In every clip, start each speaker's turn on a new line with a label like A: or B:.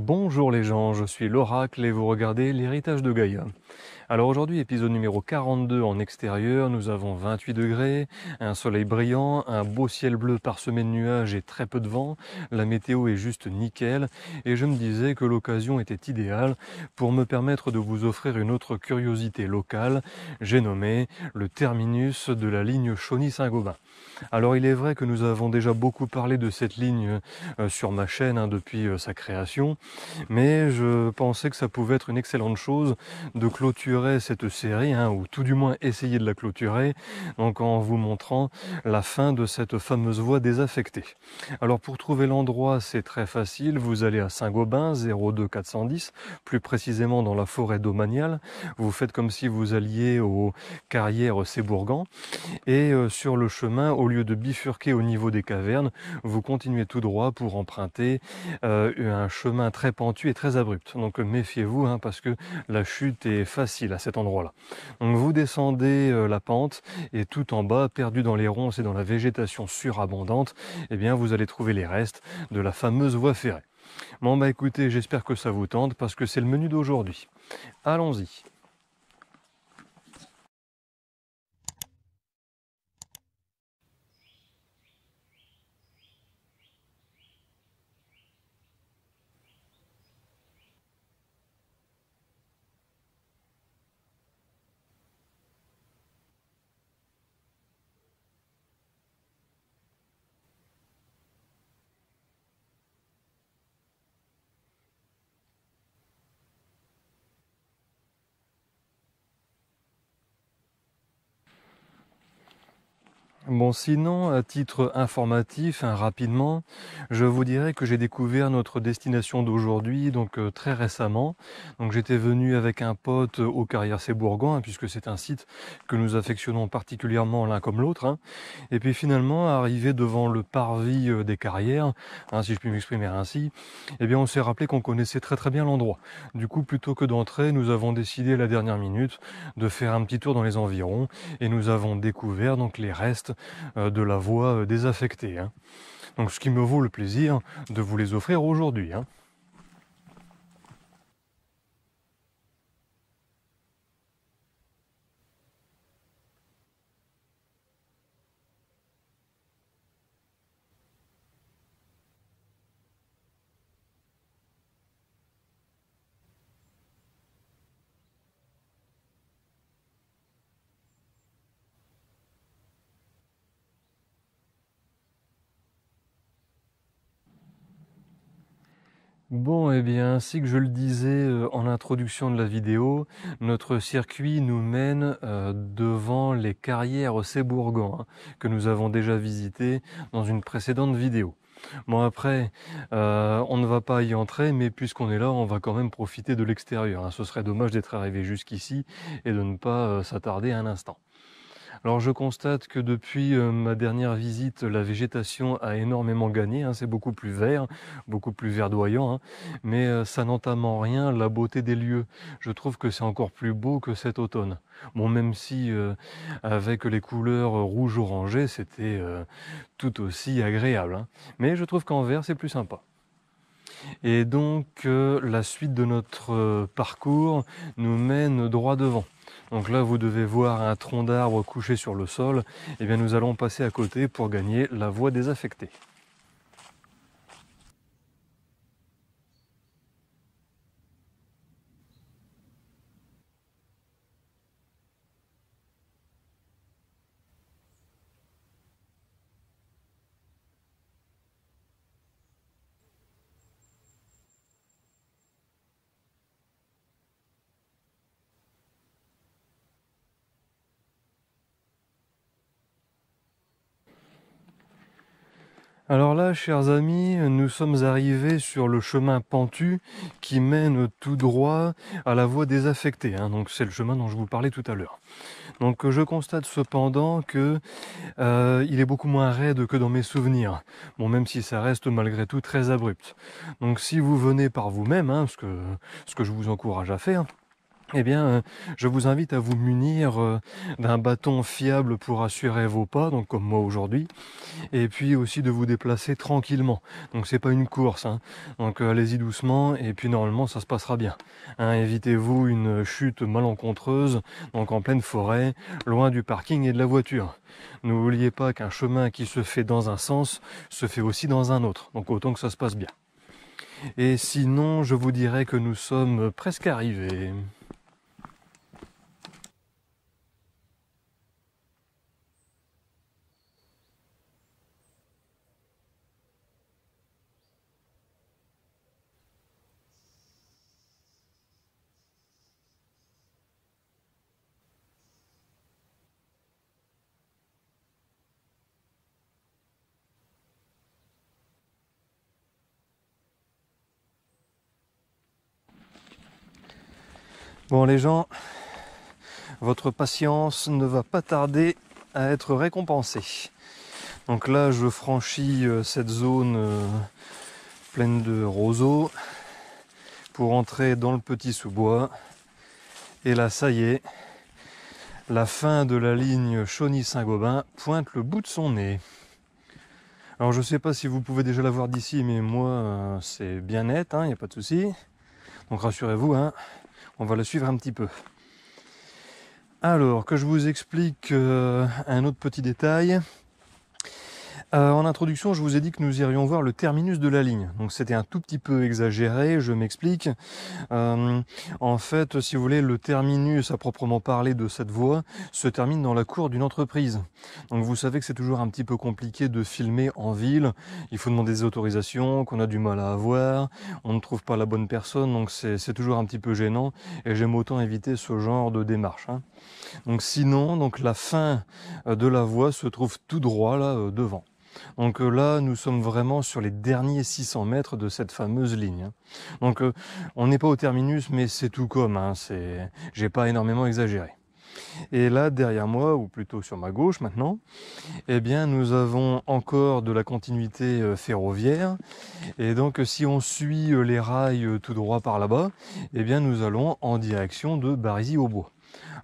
A: Bonjour les gens, je suis l'Oracle et vous regardez l'héritage de Gaïa. Alors aujourd'hui, épisode numéro 42 en extérieur, nous avons 28 degrés, un soleil brillant, un beau ciel bleu parsemé de nuages et très peu de vent, la météo est juste nickel et je me disais que l'occasion était idéale pour me permettre de vous offrir une autre curiosité locale, j'ai nommé le terminus de la ligne Chauny-Saint-Gobain. Alors il est vrai que nous avons déjà beaucoup parlé de cette ligne sur ma chaîne depuis sa création, mais je pensais que ça pouvait être une excellente chose de clôturer cette série, ou tout du moins essayer de la clôturer, donc en vous montrant la fin de cette fameuse voie désaffectée. Alors pour trouver l'endroit, c'est très facile, vous allez à Saint-Gobain, 02410, plus précisément dans la forêt domaniale, vous faites comme si vous alliez aux carrières Sébourgan, et sur le chemin, au lieu de bifurquer au niveau des cavernes, vous continuez tout droit pour emprunter un chemin très pentu et très abrupt. Donc méfiez-vous parce que la chute est facile à cet endroit-là. Donc vous descendez la pente et tout en bas, perdu dans les ronces et dans la végétation surabondante, eh bien vous allez trouver les restes de la fameuse voie ferrée. Bon bah écoutez, j'espère que ça vous tente parce que c'est le menu d'aujourd'hui. Allons-y. Bon, sinon, à titre informatif, rapidement, je vous dirais que j'ai découvert notre destination d'aujourd'hui, donc très récemment. Donc j'étais venu avec un pote aux Carrières Sébourgan, puisque c'est un site que nous affectionnons particulièrement l'un comme l'autre. Et puis finalement, arrivé devant le parvis des Carrières, si je puis m'exprimer ainsi, eh bien on s'est rappelé qu'on connaissait très très bien l'endroit. Du coup, plutôt que d'entrer, nous avons décidé à la dernière minute de faire un petit tour dans les environs, et nous avons découvert donc les restes de la voie désaffectée. Donc ce qui me vaut le plaisir de vous les offrir aujourd'hui. Bon, eh bien, ainsi que je le disais en introduction de la vidéo, notre circuit nous mène devant les carrières Sébourgan, que nous avons déjà visitées dans une précédente vidéo. Bon après, on ne va pas y entrer, mais puisqu'on est là, on va quand même profiter de l'extérieur. Ce serait dommage d'être arrivé jusqu'ici et de ne pas s'attarder un instant. Alors je constate que depuis ma dernière visite, la végétation a énormément gagné, c'est beaucoup plus vert, beaucoup plus verdoyant, mais ça n'entame en rien la beauté des lieux. Je trouve que c'est encore plus beau que cet automne. Bon, même si avec les couleurs rouge-orangé, c'était tout aussi agréable, mais je trouve qu'en vert, c'est plus sympa. Et donc la suite de notre parcours nous mène droit devant. Donc là, vous devez voir un tronc d'arbre couché sur le sol. Eh bien, nous allons passer à côté pour gagner la voie désaffectée. Alors là, chers amis, nous sommes arrivés sur le chemin pentu qui mène tout droit à la voie désaffectée. Donc c'est le chemin dont je vous parlais tout à l'heure. Donc je constate cependant que il est beaucoup moins raide que dans mes souvenirs. Bon, même si ça reste malgré tout très abrupt. Donc si vous venez par vous-même, ce que je vous encourage à faire, eh bien, je vous invite à vous munir d'un bâton fiable pour assurer vos pas, donc comme moi aujourd'hui, et puis aussi de vous déplacer tranquillement. Donc c'est pas une course, hein. Donc allez-y doucement et puis normalement ça se passera bien. Hein, évitez-vous une chute malencontreuse, donc en pleine forêt, loin du parking et de la voiture. N'oubliez pas qu'un chemin qui se fait dans un sens se fait aussi dans un autre, donc autant que ça se passe bien. Et sinon, je vous dirais que nous sommes presque arrivés. Bon les gens, votre patience ne va pas tarder à être récompensée. Donc là, je franchis cette zone pleine de roseaux pour entrer dans le petit sous-bois. Et là, ça y est, la fin de la ligne Chauny-Saint-Gobain pointe le bout de son nez. Alors je ne sais pas si vous pouvez déjà la voir d'ici, mais moi, c'est bien net, il n'y a pas de souci. Donc rassurez-vous, on va la suivre un petit peu. Alors, que je vous explique un autre petit détail. En introduction, je vous ai dit que nous irions voir le terminus de la ligne. Donc c'était un tout petit peu exagéré, je m'explique. En fait, si vous voulez, le terminus à proprement parler de cette voie se termine dans la cour d'une entreprise. Donc vous savez que c'est toujours un petit peu compliqué de filmer en ville. Il faut demander des autorisations qu'on a du mal à avoir. On ne trouve pas la bonne personne, donc c'est toujours un petit peu gênant. Et j'aime autant éviter ce genre de démarche. Donc sinon, donc la fin de la voie se trouve tout droit là devant. Donc là, nous sommes vraiment sur les derniers 600 mètres de cette fameuse ligne. Donc on n'est pas au terminus, mais c'est tout comme, j'ai pas énormément exagéré. Et là, derrière moi, ou plutôt sur ma gauche maintenant, eh bien, nous avons encore de la continuité ferroviaire. Et donc, si on suit les rails tout droit par là-bas, eh bien, nous allons en direction de Barézy-au-Bois.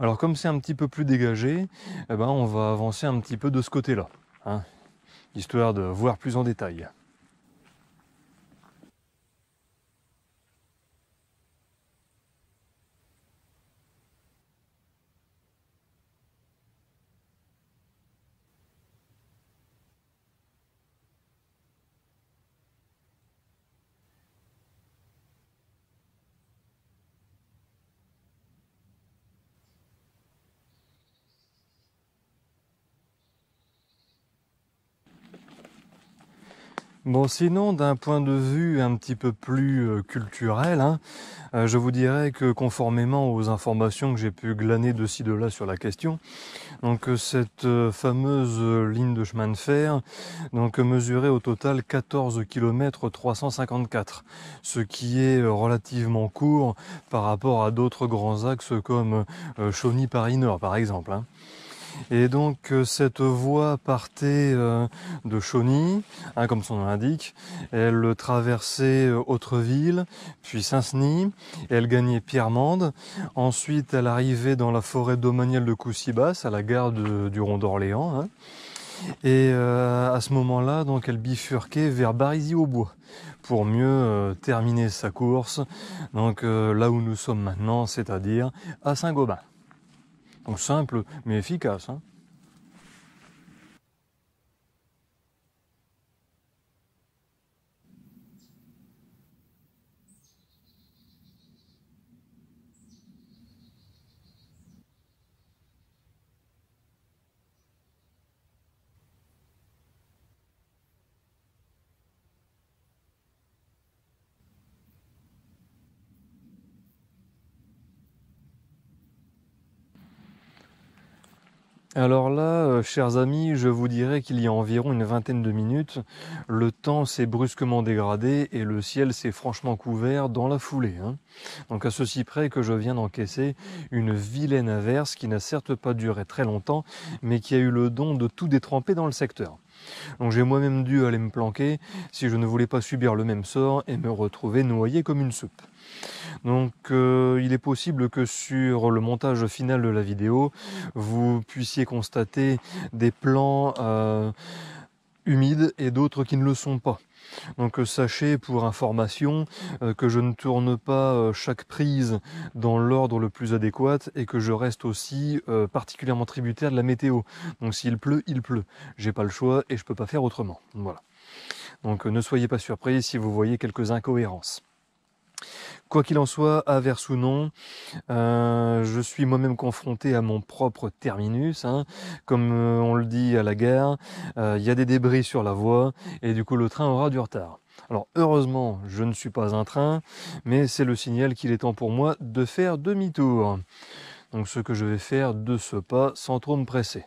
A: Alors, comme c'est un petit peu plus dégagé, eh ben, on va avancer un petit peu de ce côté-là, histoire de voir plus en détail. Bon, sinon, d'un point de vue un petit peu plus culturel, je vous dirais que conformément aux informations que j'ai pu glaner de ci de là sur la question, donc cette fameuse ligne de chemin de fer mesurait au total 14 km 354, ce qui est relativement court par rapport à d'autres grands axes comme Chauny-Paris-Nord par exemple. Et donc cette voie partait de Chauny, comme son nom l'indique, elle traversait Autreville, puis Saint-Senis, elle gagnait Pierremandes, ensuite elle arrivait dans la forêt domaniale de Coucy-Basse, à la gare du Rond d'Orléans, et à ce moment-là, donc elle bifurquait vers Barézy-au-Bois pour mieux terminer sa course, donc là où nous sommes maintenant, c'est-à-dire à Saint-Gobain. Donc simple mais efficace. Alors là, chers amis, je vous dirais qu'il y a environ une vingtaine de minutes, le temps s'est brusquement dégradé et le ciel s'est franchement couvert dans la foulée. Donc à ceci près que je viens d'encaisser une vilaine averse qui n'a certes pas duré très longtemps, mais qui a eu le don de tout détremper dans le secteur. Donc j'ai moi-même dû aller me planquer si je ne voulais pas subir le même sort et me retrouver noyé comme une soupe. Donc il est possible que sur le montage final de la vidéo, vous puissiez constater des plans humides et d'autres qui ne le sont pas. Donc sachez pour information que je ne tourne pas chaque prise dans l'ordre le plus adéquat et que je reste aussi particulièrement tributaire de la météo. Donc s'il pleut, il pleut. J'ai pas le choix et je peux pas faire autrement. Voilà. Donc ne soyez pas surpris si vous voyez quelques incohérences. Quoi qu'il en soit, averse ou non, je suis moi-même confronté à mon propre terminus, hein. Comme on le dit à la gare, il y a des débris sur la voie et du coup le train aura du retard. Alors heureusement, je ne suis pas un train, mais c'est le signal qu'il est temps pour moi de faire demi-tour. Donc ce que je vais faire de ce pas sans trop me presser.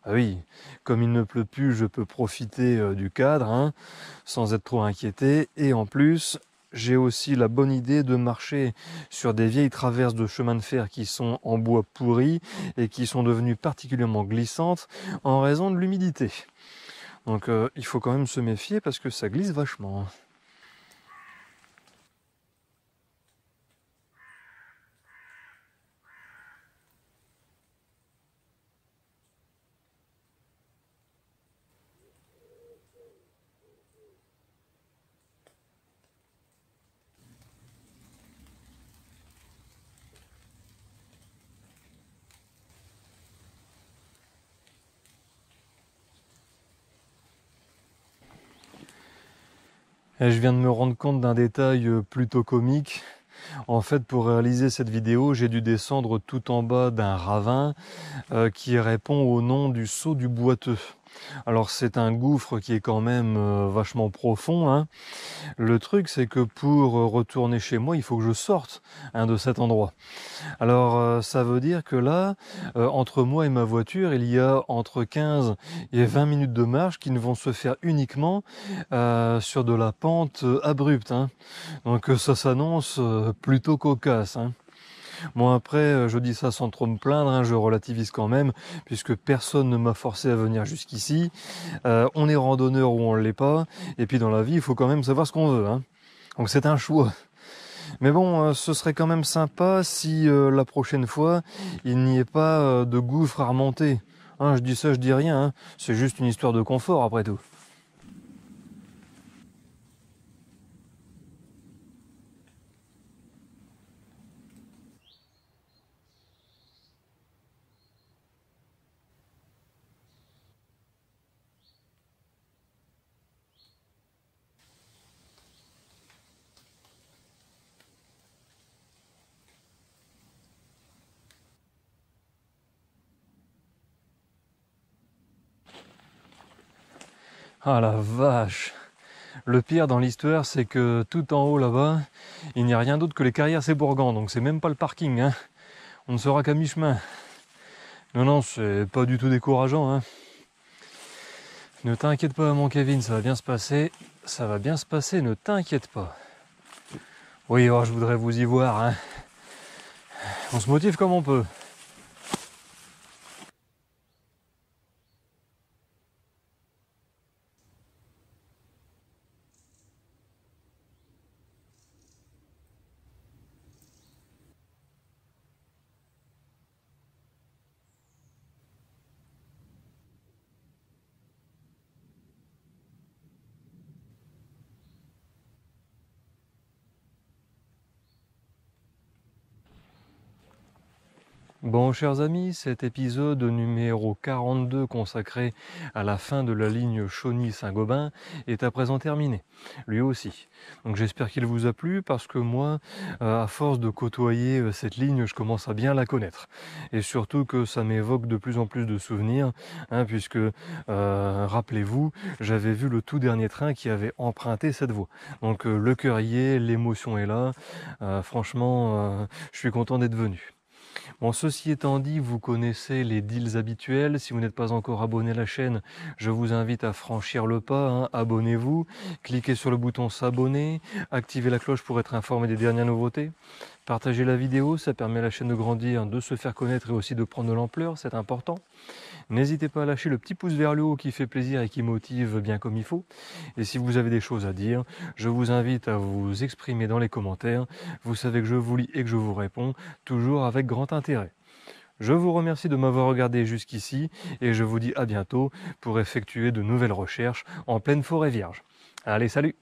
A: Ah oui, comme il ne pleut plus, je peux profiter du cadre, hein, sans être trop inquiété. Et en plus, j'ai aussi la bonne idée de marcher sur des vieilles traverses de chemin de fer qui sont en bois pourri et qui sont devenues particulièrement glissantes en raison de l'humidité. Donc il faut quand même se méfier parce que ça glisse vachement. Et je viens de me rendre compte d'un détail plutôt comique. En fait, pour réaliser cette vidéo, j'ai dû descendre tout en bas d'un ravin qui répond au nom du Saut du Boiteux. Alors c'est un gouffre qui est quand même vachement profond, hein. Le truc c'est que pour retourner chez moi, il faut que je sorte de cet endroit. Alors ça veut dire que là, entre moi et ma voiture, il y a entre 15 et 20 minutes de marche qui ne vont se faire uniquement sur de la pente abrupte, hein. Donc ça s'annonce plutôt cocasse, hein. Bon après, je dis ça sans trop me plaindre, hein, je relativise quand même, puisque personne ne m'a forcé à venir jusqu'ici. On est randonneur ou on ne l'est pas, et puis dans la vie, il faut quand même savoir ce qu'on veut, hein. Donc c'est un choix. Mais bon, ce serait quand même sympa si la prochaine fois, il n'y ait pas de gouffre à remonter. Hein, je dis ça, je dis rien, hein. C'est juste une histoire de confort après tout. Ah la vache! Le pire dans l'histoire, c'est que tout en haut là-bas, il n'y a rien d'autre que les carrières Sébourgand, donc c'est même pas le parking, hein. On ne sera qu'à mi-chemin. Non, non, c'est pas du tout décourageant, hein. Ne t'inquiète pas, mon Kevin, ça va bien se passer. Ça va bien se passer, ne t'inquiète pas. Oui, oh, je voudrais vous y voir, hein. On se motive comme on peut. Bon, chers amis, cet épisode numéro 42 consacré à la fin de la ligne Chauny-Saint-Gobain est à présent terminé, lui aussi. Donc j'espère qu'il vous a plu parce que moi, à force de côtoyer cette ligne, je commence à bien la connaître. Et surtout que ça m'évoque de plus en plus de souvenirs, hein, puisque, rappelez-vous, j'avais vu le tout dernier train qui avait emprunté cette voie. Donc le cœur y est, l'émotion est là. Franchement, je suis content d'être venu. Bon, ceci étant dit, vous connaissez les deals habituels. Si vous n'êtes pas encore abonné à la chaîne, je vous invite à franchir le pas, hein. Abonnez-vous, cliquez sur le bouton s'abonner, activez la cloche pour être informé des dernières nouveautés. Partagez la vidéo, ça permet à la chaîne de grandir, de se faire connaître et aussi de prendre de l'ampleur, c'est important. N'hésitez pas à lâcher le petit pouce vers le haut qui fait plaisir et qui motive bien comme il faut. Et si vous avez des choses à dire, je vous invite à vous exprimer dans les commentaires. Vous savez que je vous lis et que je vous réponds, toujours avec grand intérêt. Je vous remercie de m'avoir regardé jusqu'ici et je vous dis à bientôt pour effectuer de nouvelles recherches en pleine forêt vierge. Allez, salut!